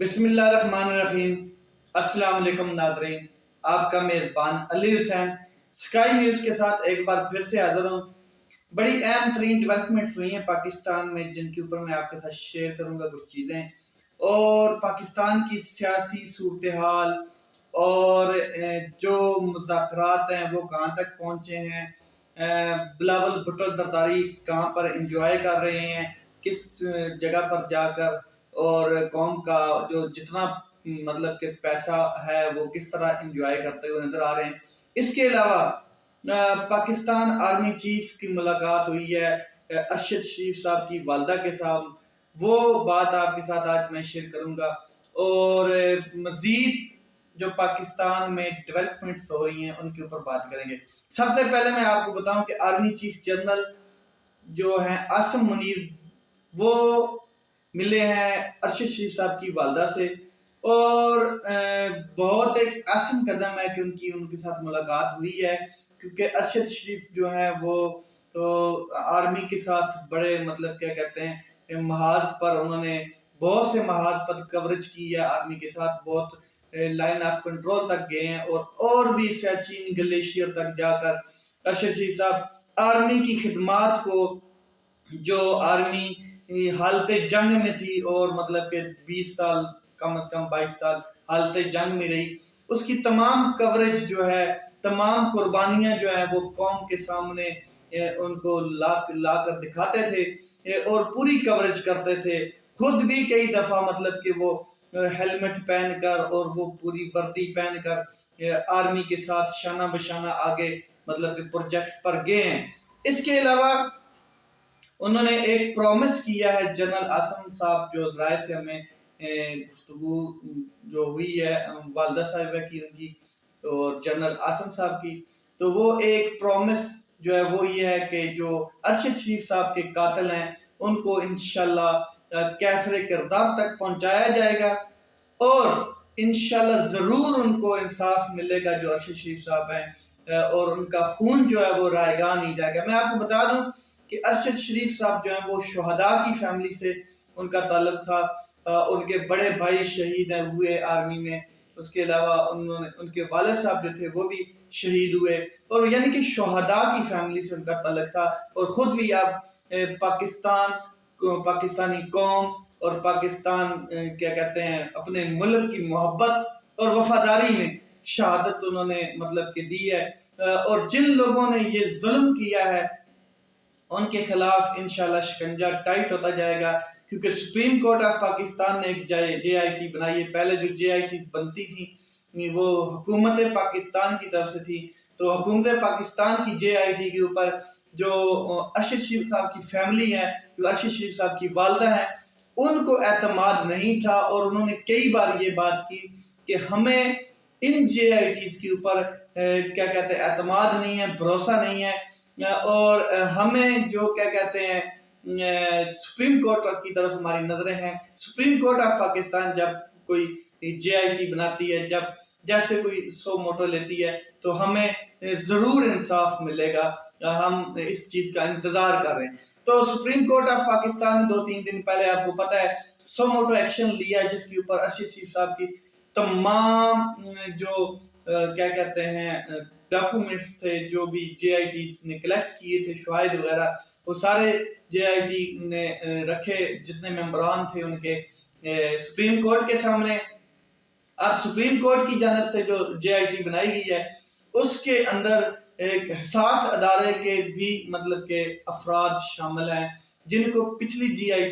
بسم اللہ الرحمن الرحیم۔ السلام علیکم ناظرین، آپ کا میزبان علی حسین سکائی نیوز کے ساتھ ایک بار پھر سے حاضر ہوں۔ بڑی اہم ترین ڈیولپمنٹس ہوئی ہیں پاکستان میں، جن کے اوپر میں آپ کے ساتھ شیئر کروں گا کچھ چیزیں، اور پاکستان کی سیاسی صورتحال اور جو مذاکرات ہیں وہ کہاں تک پہنچے ہیں، بلاول بھٹو زرداری کہاں پر انجوائے کر رہے ہیں، کس جگہ پر جا کر، اور قوم کا جو جتنا مطلب کہ پیسہ ہے وہ کس طرح انجوائے کرتے ہوئے نظر آ رہے ہیں۔ اس کے علاوہ پاکستان آرمی چیف کی ملاقات ہوئی ہے ارشد شریف صاحب کی والدہ کے ساتھ، وہ بات آپ کے ساتھ آج میں شیئر کروں گا، اور مزید جو پاکستان میں ڈیولپمنٹس ہو رہی ہیں ان کے اوپر بات کریں گے۔ سب سے پہلے میں آپ کو بتاؤں کہ آرمی چیف جنرل جو ہیں عاصم منیر، وہ ملے ہیں ارشد شریف صاحب کی والدہ سے، اور بہت ایک اہم قدم ہے کہ ان کے ساتھ ملاقات ہوئی ہے، کیونکہ ارشد شریف جو ہیں وہ آرمی کے ساتھ بڑے مطلب کیا کہتے ہیں محاذ پر، انہوں نے بہت سے محاذ پر کوریج کی ہے آرمی کے ساتھ، بہت لائن آف کنٹرول تک گئے ہیں، اور بھی سیاچین گلیشیئر تک جا کر ارشد شریف صاحب آرمی کی خدمات کو، جو آرمی حالت جنگ میں تھی اور مطلب کہ 20 سال کم از کم 22 سال حالت جنگ میں رہی، اس کی تمام کوریج جو ہے، تمام قربانیاں جو ہیں وہ قوم کے سامنے ان کو لا کر دکھاتے تھے اور پوری کوریج کرتے تھے، خود بھی کئی دفعہ مطلب کہ وہ ہیلمٹ پہن کر اور وہ پوری وردی پہن کر آرمی کے ساتھ شانہ بشانہ آگے مطلب کہ پروجیکٹس پر گئے ہیں۔ اس کے علاوہ انہوں نے ایک پرومس کیا ہے جنرل عاصم صاحب، جو ذرائع سے ہمیں گفتگو جو ہوئی ہے والدہ صاحبہ کی ان کی اور جنرل عاصم صاحب کی، تو وہ ایک پرومس جو ہے وہ یہ ہے کہ جو ارشد شریف صاحب کے قاتل ہیں ان کو انشاءاللہ کیفر کردار تک پہنچایا جائے گا، اور انشاءاللہ ضرور ان کو انصاف ملے گا جو ارشد شریف صاحب ہیں، اور ان کا خون جو ہے وہ رائے گاہ نہیں جائے گا۔ میں آپ کو بتا دوں کہ ارشد شریف صاحب جو ہیں وہ شہداء کی فیملی سے ان کا تعلق تھا، ان کے بڑے بھائی شہید ہوئے آرمی میں، اس کے علاوہ ان کے والد صاحب جو تھے وہ بھی شہید ہوئے، اور یعنی کہ شہداء کی فیملی سے ان کا تعلق تھا، اور خود بھی آپ پاکستانی قوم اور پاکستان کیا کہتے ہیں اپنے ملک کی محبت اور وفاداری میں شہادت انہوں نے مطلب کہ دی ہے، اور جن لوگوں نے یہ ظلم کیا ہے ان کے خلاف انشاءاللہ شکنجہ ٹائٹ ہوتا جائے گا، کیونکہ سپریم کورٹ آف پاکستان نے ایک جے آئی ٹی بنائی ہے۔ پہلے جو جے آئی ٹیز بنتی تھی وہ حکومت پاکستان کی طرف سے تھی، تو حکومت پاکستان کی جے آئی ٹی کے اوپر جو ارشد شریف صاحب کی فیملی ہے، جو ارشد شریف صاحب کی والدہ ہیں، ان کو اعتماد نہیں تھا، اور انہوں نے کئی بار یہ بات کی کہ ہمیں ان جے آئی ٹیز کے اوپر کیا کہتے ہیں اعتماد نہیں ہے، بھروسہ نہیں ہے، اور ہمیں جو کیا کہتے ہیں سپریم کورٹ کی طرف ہماری نظریں ہیں۔ سپریم کورٹ آف پاکستان جب کوئی جے آئی ٹی بناتی ہے، جب جیسے کوئی سو موٹو لیتی ہے، تو ہمیں ضرور انصاف ملے گا، ہم اس چیز کا انتظار کر رہے ہیں۔ تو سپریم کورٹ آف پاکستان نے 2-3 دن پہلے آپ کو پتہ ہے سو موٹو ایکشن لیا، جس کے اوپر ارشد شریف صاحب کی تمام جو کیا کہتے ہیں ڈاکومنٹس تھے، جو بھی جے آئی ٹیز نے کلیکٹ کیے تھے شواہد وغیرہ، وہ سارے جے آئی ٹی نے رکھے، جتنے ممبران تھے ان کے سپریم کورٹ کے سامنے۔ اب سپریم کورٹ کی جانب سے جو جے آئی ٹی بنائی گئی ہے، اس کے اندر ایک حساس ادارے کے بھی مطلب کہ افراد شامل ہیں، جن کو پچھلی جے آئی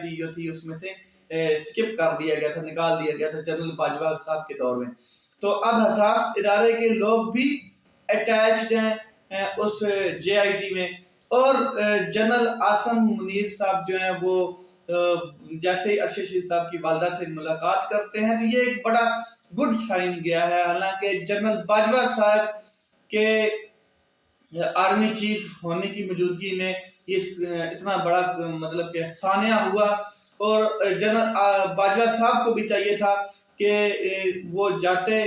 ٹی جو تھی اس میں سے سکپ کر دیا گیا تھا، نکال دیا گیا تھا جنرل باجوہ صاحب کے دور میں۔ تو اب حساس ادارے کے لوگ بھی اٹیچڈ ہیں اس جے آئی ٹی میں، اور جنرل عاصم منیر صاحب جو ہیں وہ جیسے ہی ارشد شریف صاحب کی والدہ سے ملاقات کرتے ہیں، تو یہ ایک بڑا گڈ سائن گیا ہے۔ حالانکہ جنرل باجوہ صاحب کے آرمی چیف ہونے کی موجودگی میں اتنا بڑا مطلب کہ سانحہ ہوا، اور جنرل باجوہ صاحب کو بھی چاہیے تھا کہ وہ جاتے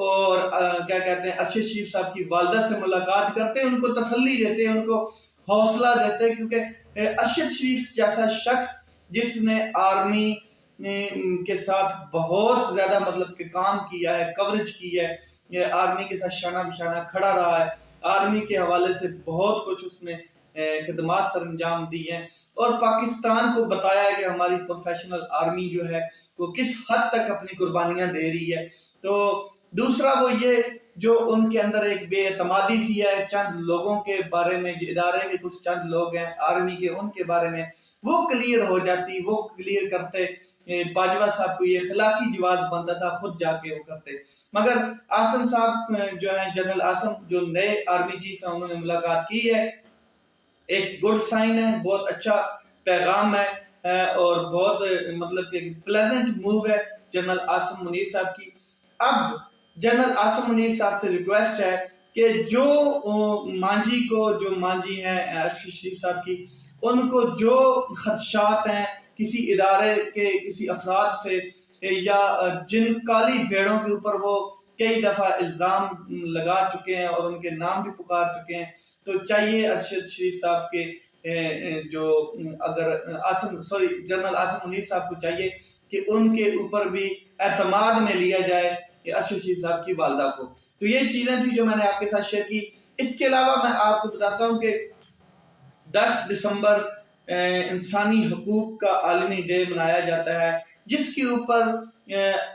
اور کیا کہتے ہیں ارشد شریف صاحب کی والدہ سے ملاقات کرتے، ان کو تسلی دیتے، ان کو حوصلہ دیتے، کیونکہ ارشد شریف جیسا شخص جس نے آرمی کے ساتھ بہت زیادہ مطلب کہ کام کیا ہے، کوریج کی ہے، یہ آرمی کے ساتھ شانہ بشانہ کھڑا رہا ہے، آرمی کے حوالے سے بہت کچھ اس نے خدمات سر انجام دی ہیں، اور پاکستان کو بتایا ہے کہ ہماری پروفیشنل آرمی جو ہے وہ کس حد تک اپنی قربانیاں دے رہی ہے۔ تو دوسرا وہ یہ جو ان کے اندر ایک بے اعتمادی سی ہے چند لوگوں کے بارے میں، ادارے کے کچھ چند لوگ ہیں آرمی کے، ان کے بارے میں وہ کلیئر ہو جاتی، وہ کلیئر کرتے، باجوہ صاحب کو یہ اخلاقی جواز بنتا تھا خود جا کے وہ کرتے، مگر عاصم صاحب جو ہیں، جنرل عاصم جو نئے آرمی چیف ہیں، انہوں نے ملاقات کی ہے، ایک گڈ سائن ہے، بہت اچھا پیغام ہے، اور بہت مطلب کہ پلیزنٹ موو ہے جنرل عاصم منیر صاحب کی۔ اب جنرل عاصم منیر صاحب سے ریکویسٹ ہے کہ جو مانجی کو، جو مانجی ہیں اشرف شریف صاحب کی، ان کو جو خدشات ہیں کسی ادارے کے کسی افراد سے، یا جن کالی بھیڑوں کے اوپر وہ کئی دفعہ الزام لگا چکے ہیں اور ان کے نام بھی پکار چکے ہیں، تو چاہیے ارشد شریف صاحب کے جو اگر جنرل عاصم منیر صاحب کو چاہیے کہ ان کے اوپر بھی اعتماد میں لیا جائے ارشد شریف صاحب کی والدہ کو۔ تو یہ چیزیں تھی جو میں نے آپ کے ساتھ شیئر کی۔ اس کے علاوہ میں آپ کو بتاتا ہوں کہ 10 دسمبر انسانی حقوق کا عالمی ڈے منایا جاتا ہے، جس کے اوپر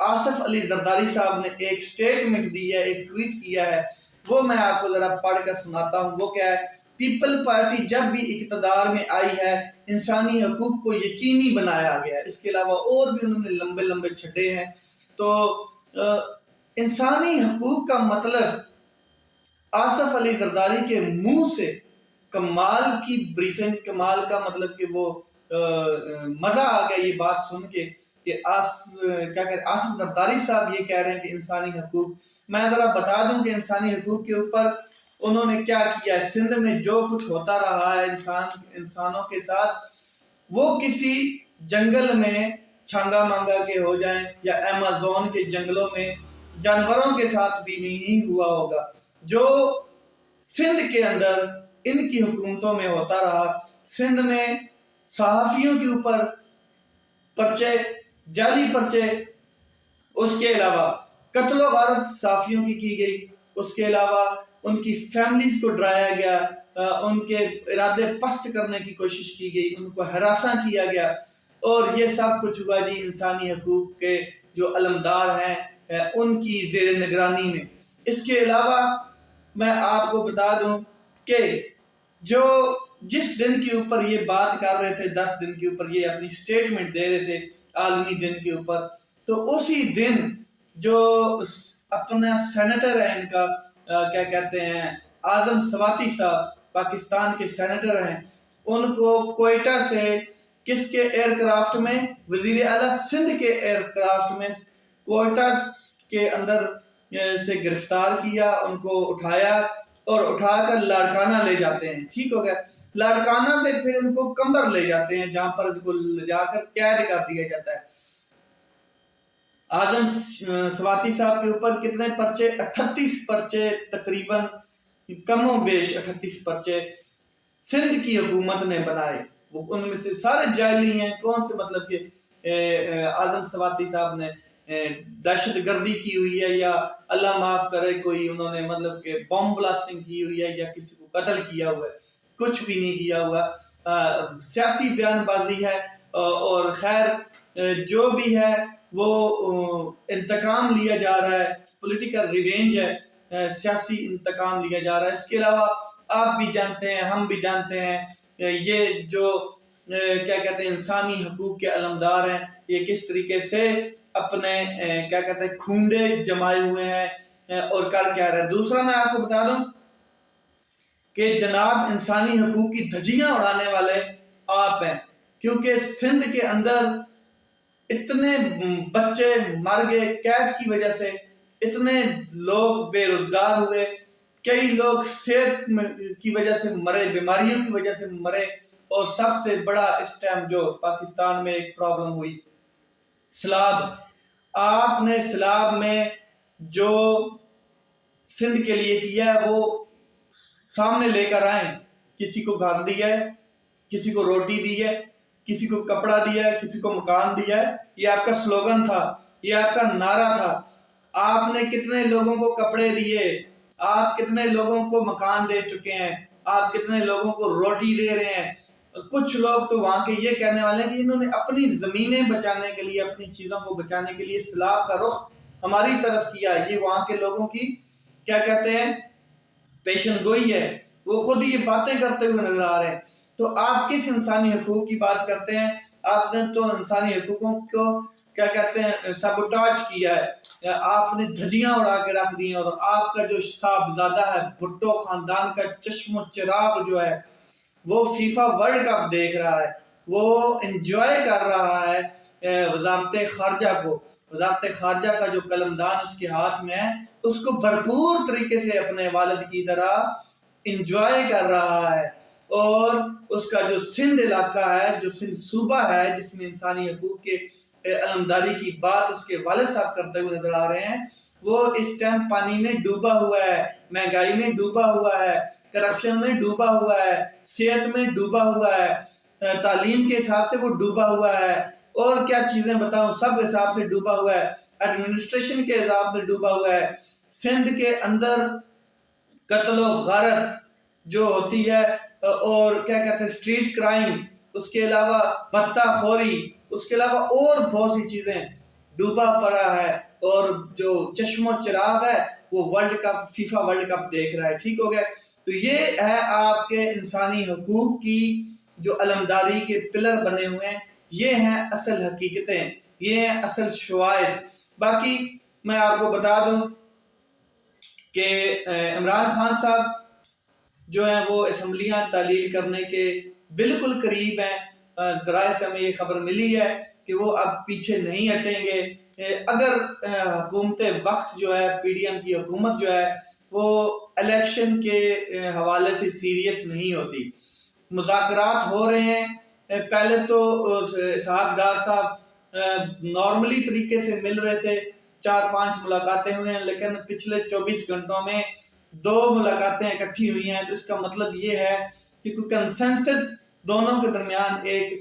آصف علی زرداری صاحب نے ایک سٹیٹمنٹ دی ہے، ایک ٹویٹ کیا ہے، وہ میں آپ کو ذرا پڑھ کر سناتا ہوں۔ وہ کیا ہے؟ پیپل پارٹی جب بھی اقتدار میں آئی ہے انسانی حقوق کو یقینی بنایا گیا ہے۔ اس کے علاوہ اور بھی انہوں نے لمبے لمبے چھڑے ہیں۔ تو انسانی حقوق کا مطلب آصف علی زرداری کے منہ سے کمال کی بریفنگ، کمال کا مطلب کہ وہ مزہ آ گیا یہ بات سن کے کہ آصف زرداری صاحب یہ کہہ رہے ہیں کہ انسانی حقوق۔ میں ذرا بتا دوں کہ انسانی حقوق کے اوپر انہوں نے کیا کیا ہے۔ سندھ میں جو کچھ ہوتا رہا ہے انسانوں کے ساتھ، وہ کسی جنگل میں چھانگا مانگا کے ہو جائیں یا ایمازون کے جنگلوں میں جانوروں کے ساتھ بھی نہیں ہوا ہوگا۔ جو سندھ کے اندر ان کی حکومتوں میں ہوتا رہا، سندھ میں صحافیوں کے اوپر پرچے، جعلی پرچے، اس کے علاوہ قتل و غارت صحافیوں کی گئی، اس کے علاوہ ان کی فیملیز کو ڈرایا گیا، ان کے ارادے پست کرنے کی کوشش کی گئی، ان کو ہراساں کیا گیا، اور یہ سب کچھ ہوا جی انسانی حقوق کے جو علمدار ہیں ان کی زیر نگرانی میں۔ اس کے علاوہ میں آپ کو بتا دوں کہ جو جس دن کے اوپر یہ بات کر رہے تھے، 10 دن کے اوپر یہ اپنی سٹیٹمنٹ دے رہے تھے عالمی دن کے اوپر، تو اسی دن جو اپنا سینیٹر ہے ان کا کیا کہتے ہیں اعظم سواتی صاحب، پاکستان کے سینیٹر ہیں، ان کو کوئٹہ سے کس کے ایئر کرافٹ میں، وزیر اعلیٰ سندھ کے ایئر کرافٹ میں کوئٹہ کے اندر سے گرفتار کیا، ان کو اٹھایا اور اٹھا کر لاڑکانہ لے جاتے ہیں۔ ٹھیک ہو گیا، لاڑکانہ سے پھر ان کو کمبر لے جاتے ہیں جہاں پر ان کو لے جا کر قید کر دیا جاتا ہے۔ اعظم سواتی صاحب کے اوپر کتنے پرچے؟ 38 پرچے تقریباً، کم و بیش 38 پرچے سندھ کی حکومت نے بنائے، وہ ان میں سے سارے جعلی ہیں۔ کون سے؟ مطلب کہ اعظم سواتی صاحب نے دہشت گردی کی ہوئی ہے، یا اللہ معاف کرے کوئی انہوں نے مطلب کہ بم بلاسٹنگ کی ہوئی ہے، یا کسی کو قتل کیا ہوا ہے، کچھ بھی نہیں کیا ہوا، سیاسی بیان بازی ہے، اور خیر جو بھی ہے وہ انتقام لیا جا رہا ہے، پولیٹیکل ریونج ہے، سیاسی انتقام لیا جا رہا ہے۔ اس کے علاوہ آپ بھی جانتے ہیں، ہم بھی جانتے ہیں، یہ جو کیا کہتے ہیں انسانی حقوق کے علمدار ہیں، یہ کس طریقے سے اپنے کیا کہتے ہیں کھونڈے جمائے ہوئے ہیں اور کر کیا رہے ہیں۔ دوسرا میں آپ کو بتا دوں کہ جناب انسانی حقوق کی دھجیاں اڑانے والے آپ ہیں، کیونکہ سندھ کے اندر اتنے بچے مر گئے قید کی وجہ سے، اتنے لوگ بے روزگار ہوئے، کئی لوگ صحت کی وجہ سے مرے، بیماریوں کی وجہ سے مرے، اور سب سے بڑا اس ٹائم جو پاکستان میں ایک پرابلم ہوئی، سیلاب۔ آپ نے سیلاب میں جو سندھ کے لیے کیا ہے وہ سامنے لے کر آئیں، کسی کو گھر دی ہے، کسی کو روٹی دی ہے، کسی کو کپڑا دیا ہے، کسی کو مکان دیا ہے، یہ آپ کا سلوگن تھا، یہ آپ کا نعرہ تھا۔ آپ نے کتنے لوگوں کو کپڑے دیے، آپ کتنے لوگوں کو مکان دے چکے ہیں، آپ کتنے لوگوں کو روٹی دے رہے ہیں۔ کچھ لوگ تو وہاں کے یہ کہنے والے ہیں کہ انہوں نے اپنی زمینیں بچانے کے لیے، اپنی چیزوں کو بچانے کے لیے سیلاب کا رخ ہماری طرف کیا۔ یہ وہاں کے لوگوں کی کیا کہتے ہیں پیشن گوئی ہے، وہ خود یہ باتیں کرتے ہوئے نظر آ رہے ہیں۔ تو آپ کس انسانی حقوق کی بات کرتے ہیں؟ آپ نے تو انسانی حقوقوں کو کیا کہتے ہیں سابوٹاج کیا ہے، آپ نے دھجیاں اڑا کے رکھ دی ہیں، اور آپ کا جو صاحبزادہ ہے بھٹو خاندان کا چشم و چراغ جو ہے وہ فیفا ورلڈ کپ دیکھ رہا ہے، وہ انجوائے کر رہا ہے وزارت خارجہ کو۔ وزارت خارجہ کا جو قلمدان اس کے ہاتھ میں ہے اس کو بھرپور طریقے سے اپنے والد کی طرح انجوائے کر رہا ہے، اور اس کا جو سندھ علاقہ ہے، جو سندھ صوبہ ہے جس میں انسانی حقوق کے علمداری کی بات اس کے والد صاحب کرتے ہوئے نظر آ رہے ہیں، وہ اس ٹائم پانی میں ڈوبا ہوا ہے، مہنگائی میں ڈوبا ہوا ہے، کرپشن میں ڈوبا ہوا ہے، صحت میں ڈوبا ہوا ہے، تعلیم کے حساب سے وہ ڈوبا ہوا ہے، اور کیا چیزیں بتاؤں، سب حساب سے ڈوبا ہوا ہے، ایڈمنسٹریشن کے حساب سے ڈوبا ہوا ہے۔ سندھ کے اندر قتل و غارت جو ہوتی ہے، اور کیا کہتے ہیں اسٹریٹ کرائم، اس کے علاوہ بتہ خوری، اس کے علاوہ اور بہت سی چیزیں ڈوبا پڑا ہے، اور جو چشم و چراغ ہے وہ world cup, FIFA world cup دیکھ رہا ہے۔ ٹھیک ہو گیا؟ تو یہ ہے آپ کے انسانی حقوق کی جو علمداری کے پلر بنے ہوئے ہیں، یہ ہیں اصل حقیقتیں، یہ ہیں اصل شواہد۔ باقی میں آپ کو بتا دوں کہ عمران خان صاحب جو ہیں وہ اسمبلیاں تعلیل کرنے کے بالکل قریب ہیں۔ ذرائع سے ہمیں یہ خبر ملی ہے کہ وہ اب پیچھے نہیں ہٹیں گے۔ اگر حکومت وقت جو ہے، پی ڈی ایم کی حکومت جو ہے وہ الیکشن کے حوالے سے سیریس نہیں ہوتی، مذاکرات ہو رہے ہیں۔ پہلے تو اسحاق ڈار صاحب نارملی طریقے سے مل رہے تھے، 4-5 ملاقاتیں ہوئے ہیں، لیکن پچھلے 24 گھنٹوں میں 2 ملاقاتیں اکٹھی ہوئی ہیں۔ تو اس کا مطلب یہ ہے کہ کوئی کنسنسس دونوں کے درمیان ایک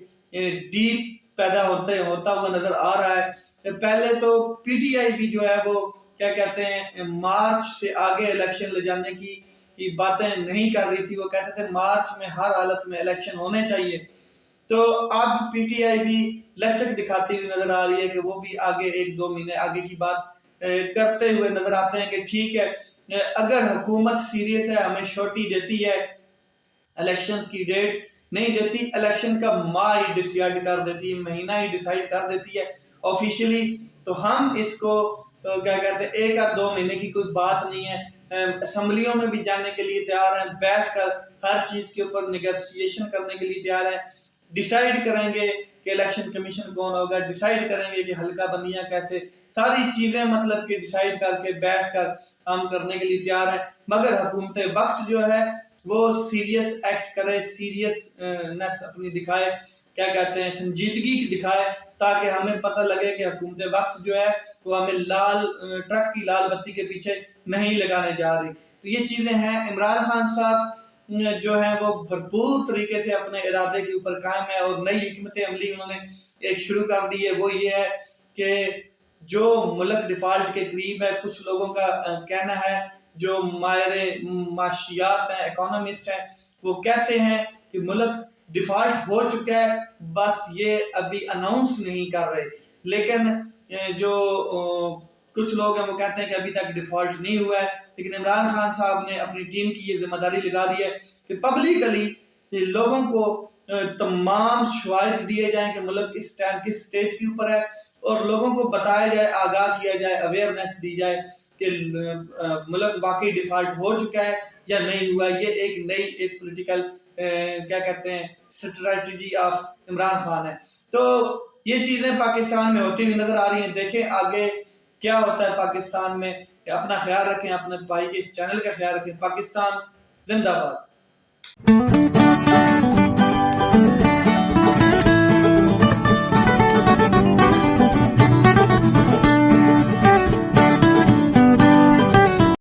ڈیپ پیدا ہوتا ہوا نظر آ رہا ہے۔ پہلے تو پی ٹی آئی بھی جو ہے وہ کیا کہتے ہیں مارچ سے آگے الیکشن لے جانے کی باتیں نہیں کر رہی تھی، وہ کہتے تھے مارچ میں ہر حالت میں الیکشن ہونے چاہیے۔ تو اب پی ٹی آئی بھی لچک دکھاتی ہوئی نظر آ رہی ہے کہ وہ بھی آگے 1-2 مہینے آگے کی بات کرتے ہوئے نظر آتے ہیں کہ ٹھیک ہے، اگر حکومت سیریس ہے، ہمیں شورٹی دیتی ہے، الیکشن کی ڈیٹ نہیں دیتی، الیکشن کا ماہ ہی ڈیسائیڈ کر دیتی ہے، مہینہ ہی ڈیسائیڈ کر دیتی ہے آفیشلی، تو ہم اس کو کیا کہتے ہیں 1-2 مہینے کی کوئی بات نہیں ہے، اسمبلیوں میں بھی جانے کے لیے تیار ہیں، بیٹھ کر ہر چیز کے اوپر نیگوشیشن کرنے کے لیے تیار ہیں، ڈیسائیڈ کریں گے کہ الیکشن کمیشن کون ہوگا، ڈیسائیڈ کریں گے کہ حلقہ بندیاں کیسے، ساری چیزیں مطلب کہ ڈیسائیڈ کر کے بیٹھ کر ہم کرنے کے لیے تیار ہیں۔ مگر حکومت وقت جو ہے وہ سیریس ایکٹ کرے، سیریسنس اپنی دکھائے، کیا کہتے ہیں سنجیدگی دکھائے، تاکہ ہمیں پتہ لگے کہ حکومت وقت جو ہے وہ ہمیں ٹرک کی لال بتی کے پیچھے نہیں لگانے جا رہی۔ تو یہ چیزیں ہیں۔ عمران خان صاحب جو ہیں وہ بھرپور طریقے سے اپنے ارادے کے اوپر قائم ہے، اور نئی حکمت عملی انہوں نے ایک شروع کر دی ہے، وہ یہ ہے کہ جو ملک ڈیفالٹ کے قریب ہے، کچھ لوگوں کا کہنا ہے، جو ماہر معاشیات ہیں، اکانومسٹ ہیں، وہ کہتے ہیں کہ ملک ڈیفالٹ ہو چکا ہے، بس یہ ابھی اناؤنس نہیں کر رہے، لیکن جو کچھ لوگ ہیں وہ کہتے ہیں کہ ابھی تک ڈیفالٹ نہیں ہوا ہے۔ لیکن عمران خان صاحب نے اپنی ٹیم کی یہ ذمہ داری لگا دی ہے کہ پبلکلی لوگوں کو تمام شواہد دیے جائیں کہ ملک اس ٹائم کس سٹیج کے اوپر ہے، اور لوگوں کو بتایا جائے، آگاہ کیا جائے، اویئرنیس دی جائے کہ ملک واقعی ڈیفالٹ ہو چکا ہے یا نہیں ہوا۔ یہ ایک نئی پولیٹیکل کیا کہتے ہیں اسٹریٹجی آف عمران خان ہے۔ تو یہ چیزیں پاکستان میں ہوتی ہوئی نظر آ رہی ہیں۔ دیکھیں آگے کیا ہوتا ہے پاکستان میں۔ اپنا خیال رکھیں، اپنے بھائی کے اس چینل کا خیال رکھیں۔ پاکستان زندہ باد۔